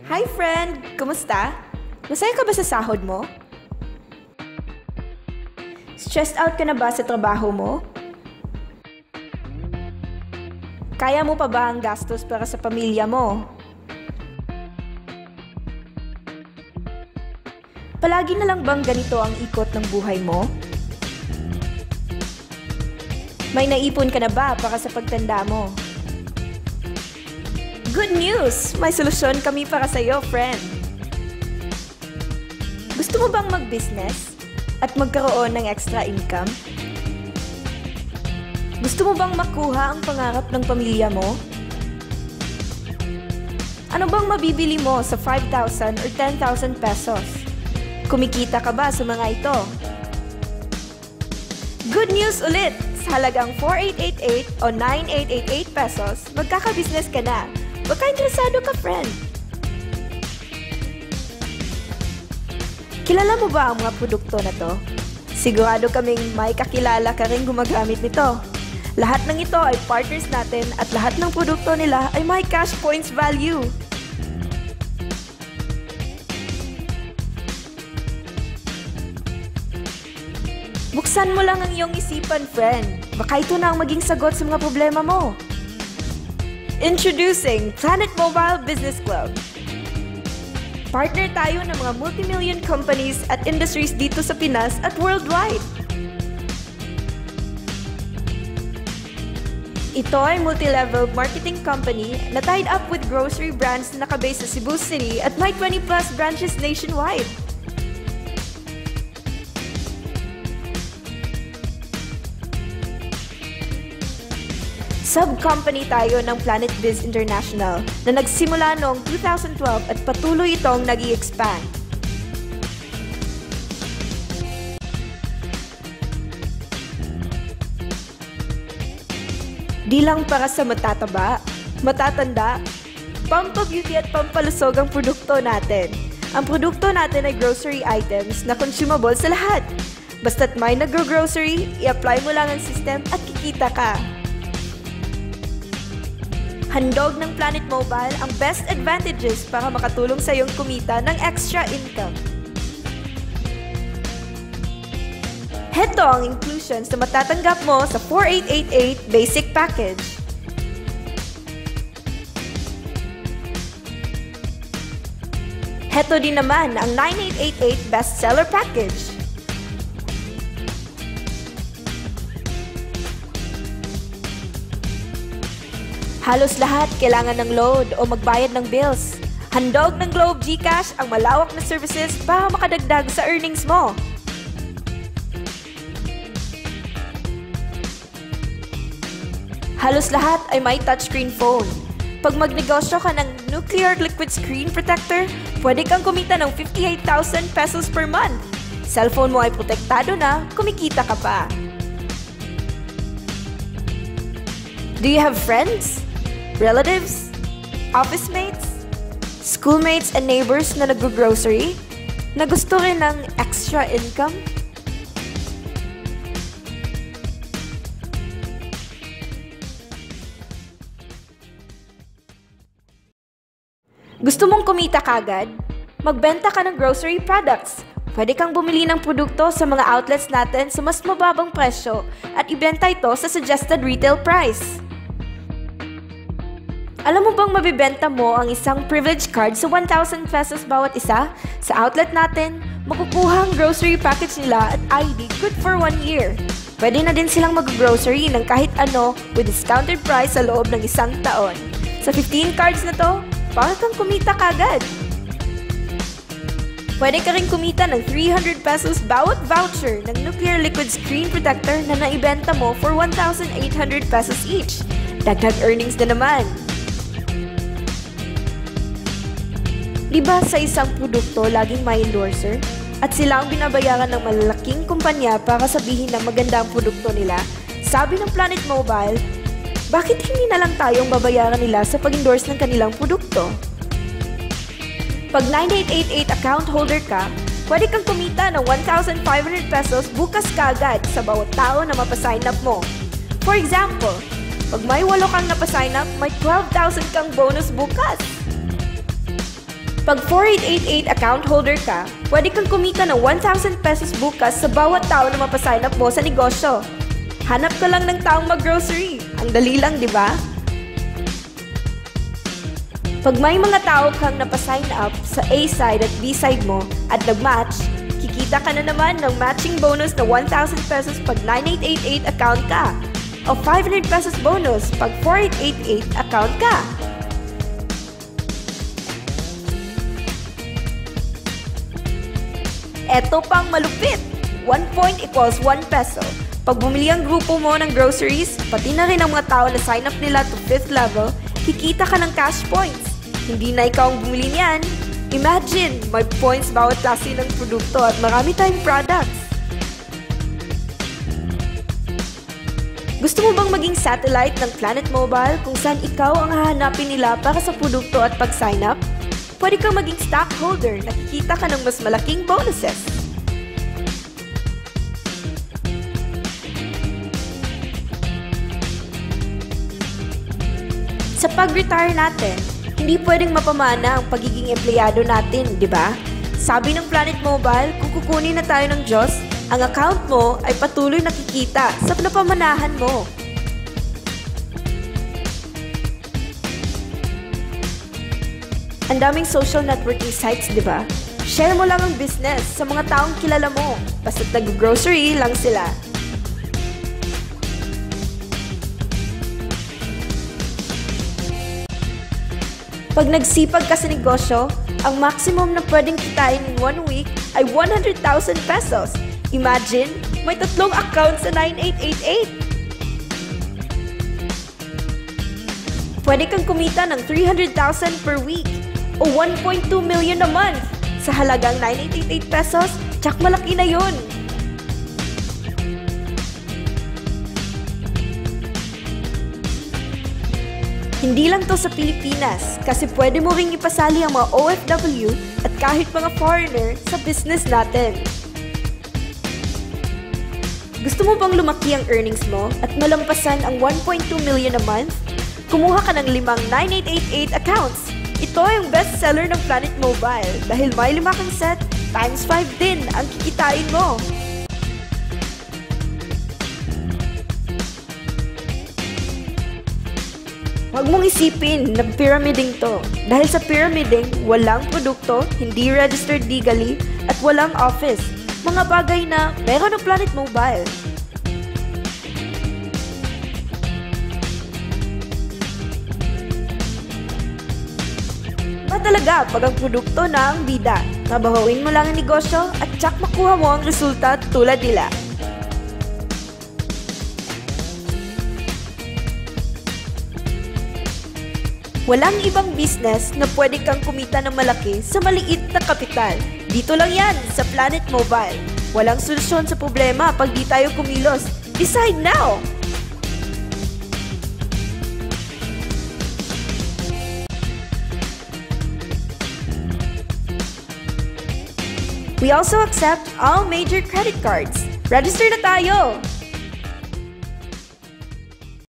Hi friend! Kumusta? Masaya ka ba sa sahod mo? Stressed out ka na ba sa trabaho mo? Kaya mo pa ba ang gastos para sa pamilya mo? Palagi na lang bang ganito ang ikot ng buhay mo? May naipon ka na ba para sa pagtanda mo? Good news! May solusyon kami para sa iyo, friend. Gusto mo bang mag-business at magkaroon ng extra income? Gusto mo bang makuha ang pangarap ng pamilya mo? Ano bang mabibili mo sa 5,000 or 10,000 pesos? Kumikita ka ba sa mga ito? Good news ulit! Sa halagang 4,888 o 9,888 pesos, magkaka-business ka na. Baka interesado ka, friend. Kilala mo ba ang mga produkto na to? Sigurado kaming may kakilala ka rin gumagamit nito. Lahat ng ito ay partners natin at lahat ng produkto nila ay may cash points value. Buksan mo lang ang iyong isipan, friend. Baka ito na ang maging sagot sa mga problema mo. Introducing Planet Mobile Business Club. Partner tayo ng mga multi-million companies at industries dito sa Pinas at worldwide. Ito ay multi-level marketing company na tied up with grocery brands na nakabase sa Cebu City at may 20+ branches nationwide. Sub-company tayo ng Planet Biz International na nagsimula noong 2012 at patuloy itong nag-i-expand. Di lang para sa matataba, matatanda, pampabeauty at pampalusog ang produkto natin. Ang produkto natin ay grocery items na consumable sa lahat. Basta't may nagro-grocery, i-apply mo lang ang system at kikita ka. Handog ng Planet Mobile ang best advantages para makatulong sa iyong kumita ng extra income. Heto ang inclusions na matatanggap mo sa 4,888 basic package. Heto din naman ang 9,888 bestseller package. Halos lahat kailangan ng load o magbayad ng bills. Handog ng Globe GCash ang malawak na services para makadagdag sa earnings mo. Halos lahat ay may touchscreen phone. Pag magnegosyo ka ng nuclear liquid screen protector, pwede kang kumita ng 58,000 pesos per month. Cellphone mo ay protektado na, kumikita ka pa. Do you have friends? Relatives, office mates, schoolmates and neighbors na nag-grocery na gusto rin ng extra income? Gusto mong kumita kagad? Magbenta ka ng grocery products. Pwede kang bumili ng produkto sa mga outlets natin sa mas mababang presyo at ibenta ito sa suggested retail price. Alam mo bang mabibenta mo ang isang privilege card sa 1,000 pesos bawat isa? Sa outlet natin, makukuha ang grocery package nila at ID good for 1 year. Pwede na din silang mag-grocery ng kahit ano with discounted price sa loob ng 1 taon. Sa 15 cards na to, baka kang kumita kagad. Pwede ka rin kumita ng 300 pesos bawat voucher ng nuclear liquid screen protector na naibenta mo for 1,800 pesos each. Dagdag earnings na naman. Diba sa isang produkto laging may endorser? At sila ang binabayaran ng malalaking kumpanya para sabihin na maganda ang produkto nila? Sabi ng Planet Mobile, bakit hindi na lang tayong babayaran nila sa pag-endorse ng kanilang produkto? Pag 9,888 account holder ka, pwede kang kumita ng 1,500 pesos bukas kaagad sa bawat tao na mapasign up mo. For example, pag may 8 kang napasign up, may 12,000 kang bonus bukas. Pag 4888 account holder ka, pwede kang kumita ng 1,000 pesos bukas sa bawat tao na mapasign up mo sa negosyo. Hanap ka lang ng taong mag-grocery. Ang dali lang, di ba? Pag may mga tao kang napasign up sa A side at B side mo at nag-match, kikita ka na naman ng matching bonus na 1,000 pesos pag 9888 account ka o 500 pesos bonus pag 4888 account ka. Eto pang malupit! 1 point equals 1 peso. Pag bumili ang grupo mo ng groceries, pati na rin ang mga tao na sign up nila to 5th level, kikita ka ng cash points. Hindi na ikaw ang bumili niyan. Imagine, may points bawat klase ng produkto at marami tayong products. Gusto mo bang maging satellite ng Planet Mobile kung saan ikaw ang hahanapin nila para sa produkto at pag-sign up? Pwede kang maging stockholder na kikita ka ng mas malaking bonuses. Sa pag-retire natin, hindi pwedeng mapamana ang pagiging empleyado natin, di ba? Sabi ng Planet Mobile, kung kukunin na tayo ng Diyos, ang account mo ay patuloy nakikita sa napamanahan mo. Ang daming social networking sites, di ba? Share mo lang ang business sa mga taong kilala mo, basta't nag-grocery lang sila. Pag nagsipag ka sa negosyo, ang maximum na pwedeng kitain in 1 week ay 100,000 pesos. Imagine, may 3 accounts sa 9888. Pwede kang kumita ng 300,000 per week o 1.2 million a month sa halagang 9888 pesos. Tsak malaki na yun! Hindi lang to sa Pilipinas kasi pwede mo ring ipasali ang mga OFW at kahit mga foreigner sa business natin. Gusto mo bang lumaki ang earnings mo at malampasan ang 1.2 million a month? Kumuha ka ng 5 9888 accounts. Ito yung best seller ng Planet Mobile dahil may 5 kang set, times 5 din ang kikitain mo. Huwag mong isipin na pyramiding to. Dahil sa pyramiding, walang produkto, hindi registered legally, at walang office. Mga bagay na meron ng Planet Mobile. Ba talaga pag ang produkto na ang bida? Trabahuin mo lang ang negosyo at tsak makuha mo ang resulta tulad nila. Walang ibang business na pwede kang kumita ng malaki sa maliit na kapital. Dito lang yan sa Planet Mobile. Walang solusyon sa problema pag di tayo kumilos. Decide now! We also accept all major credit cards. Register na tayo!